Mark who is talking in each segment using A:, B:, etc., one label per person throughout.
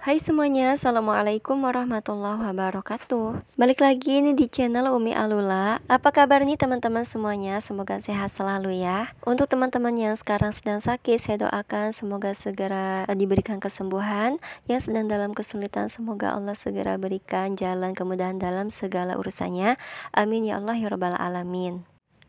A: Hai semuanya, Assalamualaikum warahmatullahi wabarakatuh. Balik lagi nih di channel Umi Alula. Apa kabar nih teman-teman semuanya? Semoga sehat selalu ya. Untuk teman-teman yang sekarang sedang sakit, saya doakan semoga segera diberikan kesembuhan. Yang sedang dalam kesulitan, semoga Allah segera berikan jalan kemudahan dalam segala urusannya. Amin ya Allah ya rabbal alamin.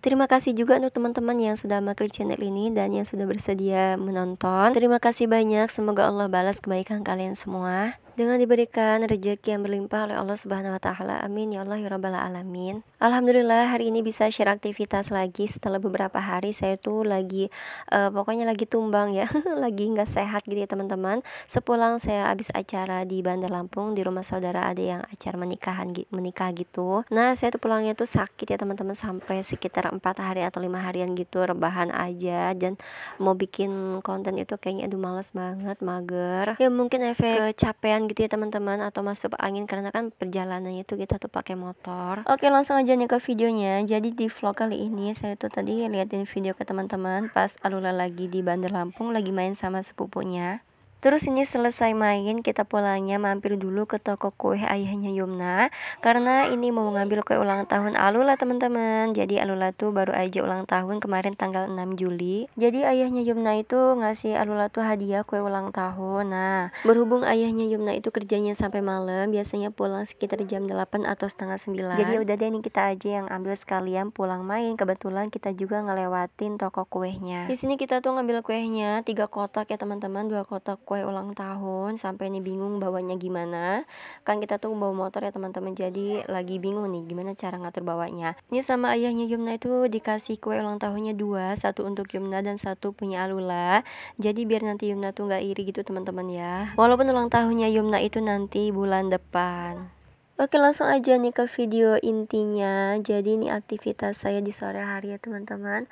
A: Terima kasih juga untuk teman-teman yang sudah mengklik channel ini dan yang sudah bersedia menonton. Terima kasih banyak, semoga Allah balas kebaikan kalian semua dengan diberikan rezeki yang berlimpah oleh Allah Subhanahu wa taala. Amin ya Allah ya rabbal alamin. Alhamdulillah hari ini bisa share aktivitas lagi setelah beberapa hari saya tuh lagi pokoknya lagi tumbang ya. Lagi nggak sehat gitu ya teman-teman. Sepulang saya habis acara di Bandar Lampung, di rumah saudara ada yang acara menikah gitu. Nah, saya tuh pulangnya tuh sakit ya teman-teman, sampai sekitar 4 hari atau 5 harian gitu rebahan aja, dan mau bikin konten itu kayaknya aduh males banget, mager. Ya mungkin efek kecapean gitu ya teman-teman, atau masuk angin karena kan perjalanannya itu kita tuh pakai motor. Oke, langsung aja nih ke videonya. Jadi di vlog kali ini saya tuh tadi liatin video ke teman-teman pas Alula lagi di Bandar Lampung lagi main sama sepupunya. Terus ini selesai main, kita pulangnya mampir dulu ke toko kue ayahnya Yumna, karena ini mau ngambil kue ulang tahun Alula teman-teman. Jadi Alula tuh baru aja ulang tahun kemarin tanggal 6 Juli. Jadi ayahnya Yumna itu ngasih Alula tuh hadiah kue ulang tahun. Nah, berhubung ayahnya Yumna itu kerjanya sampai malam, biasanya pulang sekitar jam 8 atau setengah 9. Jadi udah deh nih kita aja yang ambil sekalian pulang main. Kebetulan kita juga ngelewatin toko kuehnya. Di sini kita tuh ngambil kuehnya 3 kotak ya teman-teman, 2 kotak kue ulang tahun. Sampai nih bingung bawanya gimana, kan kita tuh bawa motor ya teman-teman, jadi lagi bingung nih gimana cara ngatur bawanya. Ini sama ayahnya Yumna itu dikasih kue ulang tahunnya 2, satu untuk Yumna dan satu punya Alula. Jadi biar nanti Yumna tuh nggak iri gitu teman-teman ya, walaupun ulang tahunnya Yumna itu nanti bulan depan. Oke, langsung aja nih ke video intinya. Jadi ini aktivitas saya di sore hari ya teman-teman.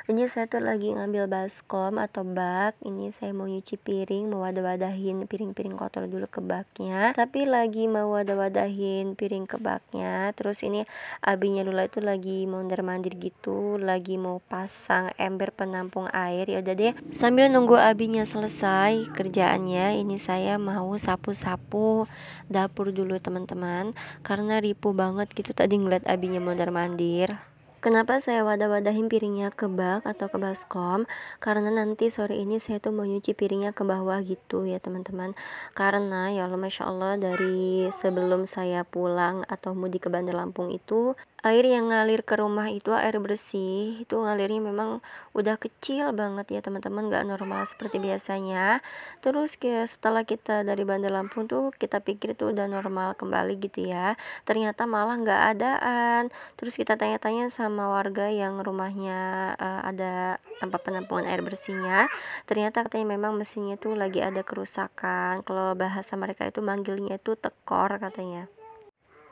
A: Ini saya tuh lagi ngambil baskom atau bak. Ini saya mau nyuci piring, mau wadah-wadahin piring-piring kotor dulu ke baknya. Tapi lagi mau wadah-wadahin piring ke baknya. Terus ini abinya Lula itu lagi mondar-mandir gitu, lagi mau pasang ember penampung air. Ya udah deh, sambil nunggu abinya selesai kerjaannya, ini saya mau sapu-sapu dapur dulu teman-teman, karena ripuh banget gitu tadi ngeliat abinya mondar-mandir. Kenapa saya wadah-wadahin piringnya ke bak atau ke baskom? Karena nanti sore ini saya tuh mau nyuci piringnya ke bawah gitu ya teman-teman. Karena ya Allah, Masya Allah, dari sebelum saya pulang atau mudik ke Bandar Lampung itu, air yang ngalir ke rumah itu air bersih, itu ngalirnya memang udah kecil banget ya teman-teman, gak normal seperti biasanya. Terus setelah kita dari Bandar Lampung tuh kita pikir itu udah normal kembali gitu ya, ternyata malah nggak adaan. Terus kita tanya-tanya sama warga yang rumahnya ada tempat penampungan air bersihnya, ternyata katanya memang mesinnya tuh lagi ada kerusakan. Kalau bahasa mereka itu manggilnya itu tekor katanya.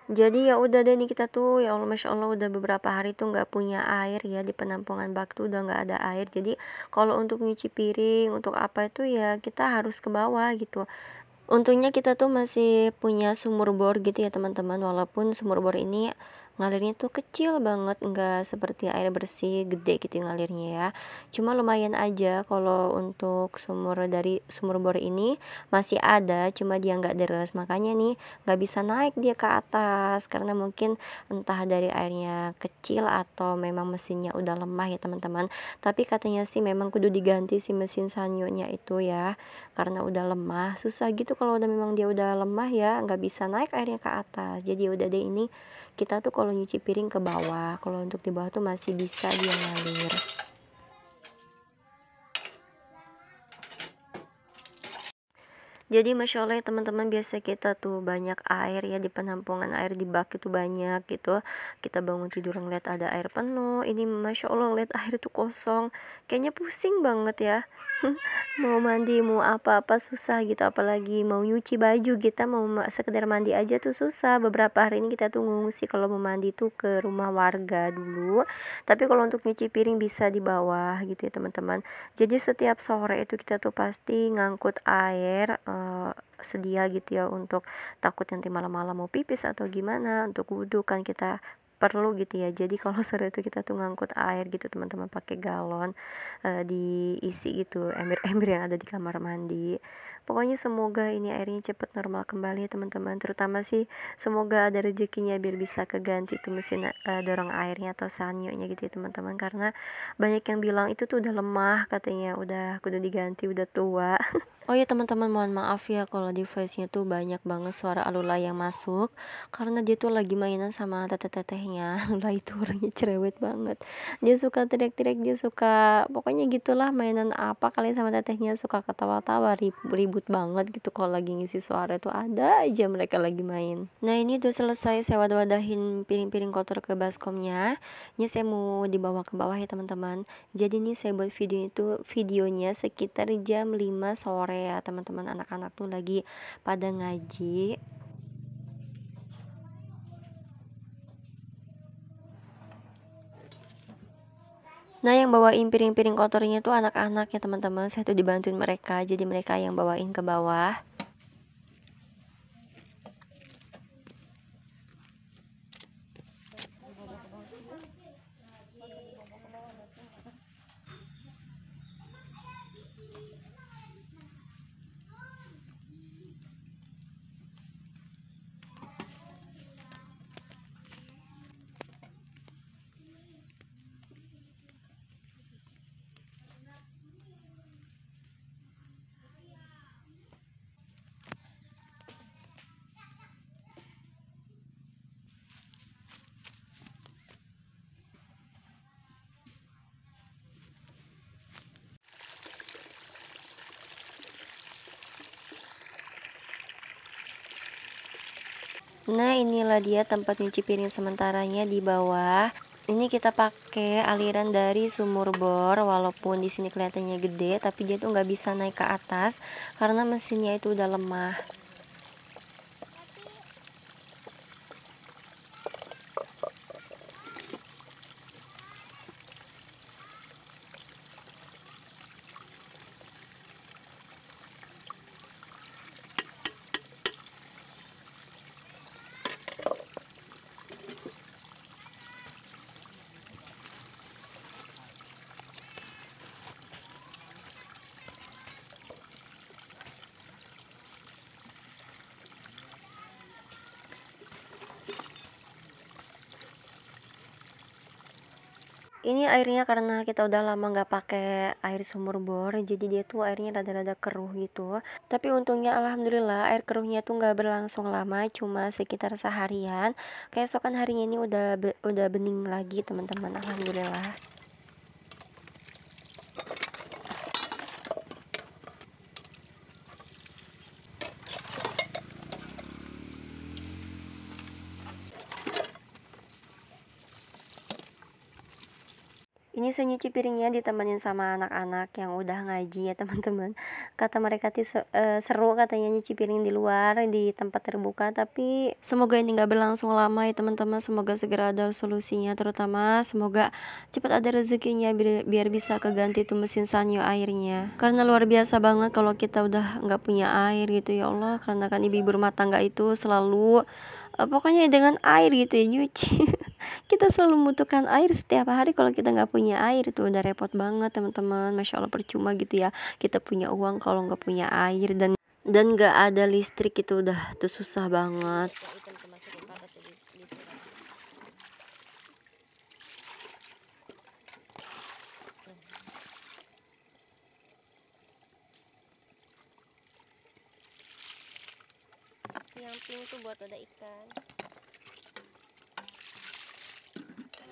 A: Jadi ya udah deh nih kita tuh ya Allah, Masya Allah, udah beberapa hari tuh nggak punya air ya, di penampungan bak tuh udah nggak ada air. Jadi kalau untuk nyuci piring, untuk apa itu ya kita harus ke bawah gitu. Untungnya kita tuh masih punya sumur bor gitu ya teman-teman, walaupun sumur bor ini ngalirnya tuh kecil banget, nggak seperti air bersih gede gitu ngalirnya ya. Cuma lumayan aja kalau untuk dari sumur bor ini masih ada, cuma dia nggak deres, makanya nih nggak bisa naik dia ke atas, karena mungkin entah dari airnya kecil atau memang mesinnya udah lemah ya teman-teman. Tapi katanya sih memang kudu diganti si mesin sanyonya itu ya, karena udah lemah, susah gitu kalau udah memang dia udah lemah ya, nggak bisa naik airnya ke atas. Jadi udah deh, ini kita tuh kalau nyuci piring ke bawah, kalau untuk di bawah tuh masih bisa dia ngalir. Jadi Masya Allah ya teman-teman, biasa kita tuh banyak air ya di penampungan air di bak itu banyak gitu. Kita bangun tidur ngeliat ada air penuh, ini Masya Allah ngeliat air itu kosong, kayaknya pusing banget ya. Mau mandi mau apa-apa susah gitu, apalagi mau nyuci baju, kita mau sekedar mandi aja tuh susah. Beberapa hari ini kita tuh ngungsi kalau mau mandi tuh ke rumah warga dulu, tapi kalau untuk nyuci piring bisa di bawah gitu ya teman-teman. Jadi setiap sore itu kita tuh pasti ngangkut air, sedia gitu ya, untuk takut nanti malam-malam mau pipis atau gimana, untuk wudhu kan kita perlu gitu ya. Jadi kalau sore itu kita tuh ngangkut air gitu teman-teman, pakai galon, diisi gitu ember-ember yang ada di kamar mandi. Pokoknya semoga ini airnya cepat normal kembali ya teman-teman, terutama sih semoga ada rezekinya biar bisa keganti tuh mesin dorong airnya atau sanyonya gitu ya teman-teman, karena banyak yang bilang itu tuh udah lemah katanya, udah kudu diganti, udah tua. Oh ya teman-teman, mohon maaf ya kalau di voice-nya tuh banyak banget suara Alula yang masuk, karena dia tuh lagi mainan sama teteh-tetehnya. Alula itu orangnya cerewet banget. Dia suka teriak-teriak, dia suka pokoknya gitulah, mainan apa kali sama tetehnya, suka ketawa-tawa, ribut banget gitu kalau lagi ngisi suara tuh ada aja mereka lagi main. Nah, ini udah selesai saya wadah-wadahin piring-piring kotor ke baskomnya. Ini saya mau dibawa ke bawah ya teman-teman. Jadi ini saya buat videonya sekitar jam 5 sore ya teman-teman, anak-anak tuh lagi pada ngaji. Nah, yang bawain piring-piring kotornya tuh anak-anak ya teman-teman, saya tuh dibantuin mereka, jadi mereka yang bawain ke bawah. Nah, inilah dia tempat nyuci piring sementaranya di bawah. Ini kita pakai aliran dari sumur bor, walaupun di sini kelihatannya gede, tapi dia tuh nggak bisa naik ke atas karena mesinnya itu udah lemah. Ini airnya karena kita udah lama nggak pakai air sumur bor, jadi dia tuh airnya rada-rada keruh gitu. Tapi untungnya alhamdulillah air keruhnya tuh nggak berlangsung lama, cuma sekitar seharian. Keesokan harinya ini udah bening lagi teman-teman, alhamdulillah. Ini saya nyuci piringnya ditemenin sama anak-anak yang udah ngaji ya teman-teman. Kata mereka seru katanya nyuci piring di luar di tempat terbuka, tapi semoga ini nggak berlangsung lama ya teman-teman. Semoga segera ada solusinya, terutama semoga cepat ada rezekinya biar bisa keganti tuh mesin sanyo airnya. Karena luar biasa banget kalau kita udah nggak punya air gitu ya Allah. Karena kan ibu-ibu rumah tangga itu selalu pokoknya dengan air gitu ya nyuci. Kita selalu membutuhkan air setiap hari. Kalau kita nggak punya air itu udah repot banget teman-teman. Masya Allah, percuma gitu ya kita punya uang kalau nggak punya air dan nggak ada listrik, itu udah tuh susah banget. Yang pink tuh buat ada ikan.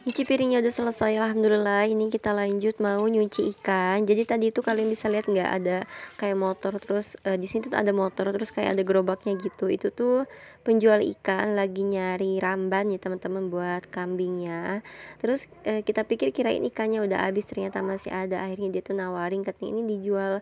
A: Nyuci piringnya udah selesai alhamdulillah. Ini kita lanjut mau nyuci ikan. Jadi tadi itu kalian bisa lihat nggak, ada kayak motor, terus di sini tuh ada motor, terus kayak ada gerobaknya gitu. Itu tuh penjual ikan lagi nyari ramban ya teman-teman buat kambingnya. Terus kita pikir kirain ikannya udah habis, ternyata masih ada. Akhirnya dia tuh nawarin, katanya ini dijual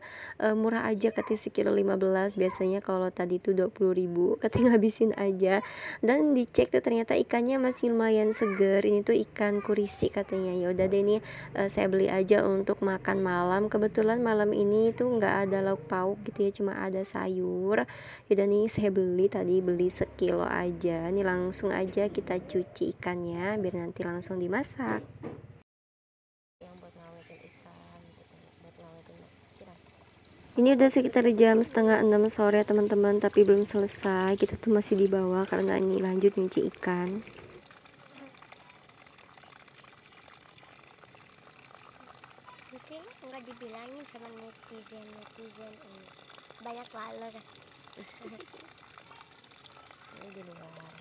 A: murah aja, katanya sekilo 15. Biasanya kalau tadi tuh 20.000, katanya ngabisin aja. Dan dicek tuh ternyata ikannya masih lumayan seger. Ini tuh ikan ikanku risih katanya. Ya udah deh ini saya beli aja untuk makan malam. Kebetulan malam ini tuh nggak ada lauk pauk gitu ya, cuma ada sayur. Yaudah nih saya beli sekilo aja. Ini langsung aja kita cuci ikannya biar nanti langsung dimasak. Yang buat ngawetin ikan gitu, buat ngawetin siram. Ini udah sekitar jam setengah 6 sore teman-teman, tapi belum selesai. Kita tuh masih di bawah karena ini lanjut nyuci ikan.
B: Mungkin nggak dibilangin sama netizen ini banyak laler.
A: Ini di luar.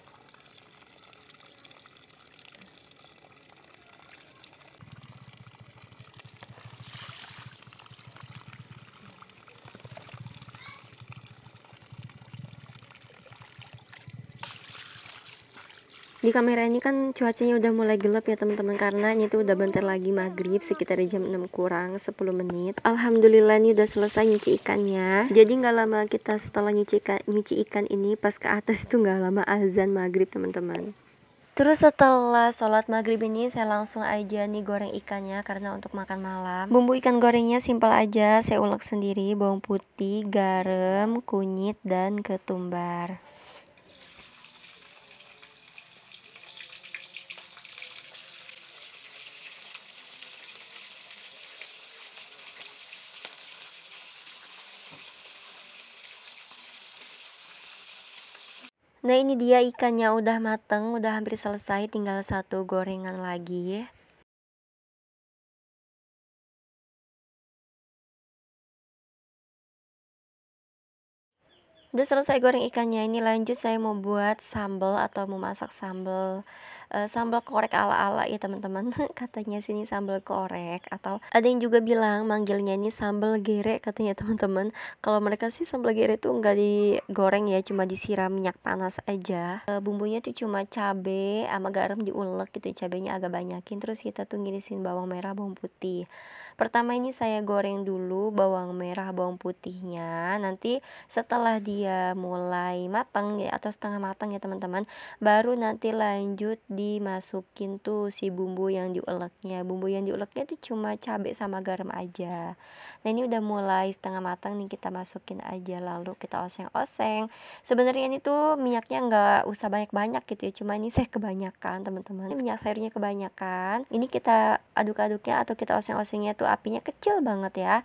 A: Di kamera ini kan cuacanya udah mulai gelap ya teman-teman, karena ini tuh udah bentar lagi maghrib, sekitar jam 6 kurang 10 menit. Alhamdulillah ini udah selesai nyuci ikannya. Jadi nggak lama kita setelah nyuci ikan ini, pas ke atas tuh nggak lama azan maghrib teman-teman. Terus setelah sholat maghrib ini saya langsung aja nih goreng ikannya karena untuk makan malam. Bumbu ikan gorengnya simpel aja, saya ulek sendiri, bawang putih, garam, kunyit, dan ketumbar. Nah ini dia ikannya udah mateng, udah hampir selesai, tinggal satu gorengan lagi. Udah selesai goreng ikannya, ini lanjut saya mau buat sambal atau mau masak sambal sambal korek ala-ala ya teman-teman. Katanya sini sambal korek, atau ada yang juga bilang manggilnya ini sambal gere katanya teman-teman. Kalau mereka sih sambal gere tuh nggak digoreng ya, cuma disiram minyak panas aja. Bumbunya tuh cuma cabe sama garam diulek gitu, cabenya agak banyakin, terus kita tuh ngirisin bawang merah, bawang putih. Pertama ini saya goreng dulu bawang merah, bawang putihnya. Nanti setelah dia mulai matang ya, atau setengah matang ya teman-teman, baru nanti lanjut dimasukin tuh si bumbu yang diuleknya. Bumbu yang diuleknya tuh cuma cabai sama garam aja. Nah ini udah mulai setengah matang nih, kita masukin aja lalu kita oseng-oseng. Sebenarnya ini tuh minyaknya nggak usah banyak-banyak gitu ya, cuma ini saya kebanyakan teman-teman. Ini minyak sayurnya kebanyakan. Ini kita aduk-aduknya atau kita oseng-osengnya tuh apinya kecil banget ya.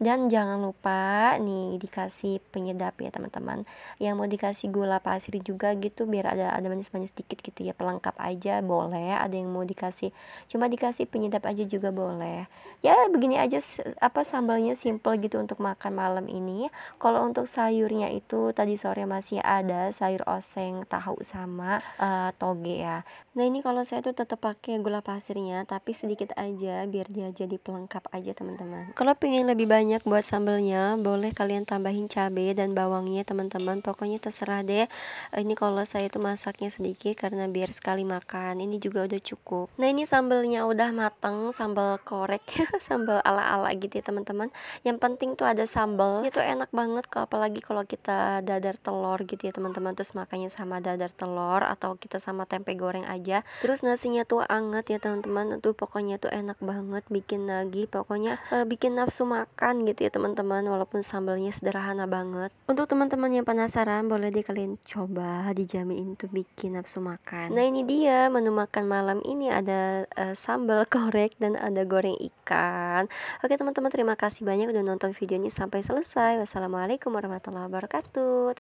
A: Dan jangan lupa nih dikasih penyedap ya teman-teman. Yang mau dikasih gula pasir juga gitu biar ada manis-manis sedikit gitu ya, pelengkap aja boleh. Ada yang mau dikasih cuma dikasih penyedap aja juga boleh. Ya begini aja sambalnya simple gitu untuk makan malam ini. Kalau untuk sayurnya itu tadi sore masih ada sayur oseng, tahu sama toge ya. Nah ini kalau saya tuh tetap pakai gula pasirnya, tapi sedikit aja biar dia jadi pelengkap aja teman-teman. Kalau pengen lebih banyak buat sambalnya, boleh kalian tambahin cabai dan bawangnya teman-teman. Pokoknya terserah deh. Ini kalau saya tuh masaknya sedikit karena biar sekali makan. Ini juga udah cukup. Nah ini sambalnya udah mateng, sambal korek, sambal ala-ala gitu ya teman-teman. Yang penting tuh ada sambal. Itu enak banget apalagi kalau kita dadar telur gitu ya teman-teman. Terus makannya sama dadar telur atau kita sama tempe goreng aja. Terus nasinya tuh anget ya teman-teman. Tuh pokoknya tuh enak banget, bikin nagih. Pokoknya bikin nafsu makan gitu ya teman-teman, walaupun sambalnya sederhana banget. Untuk teman-teman yang penasaran, boleh deh kalian coba, dijamin tuh bikin nafsu makan. Nah ini dia menu makan malam ini, ada sambal korek dan ada goreng ikan. Oke teman-teman, terima kasih banyak udah nonton video ini sampai selesai. Wassalamualaikum warahmatullahi wabarakatuh.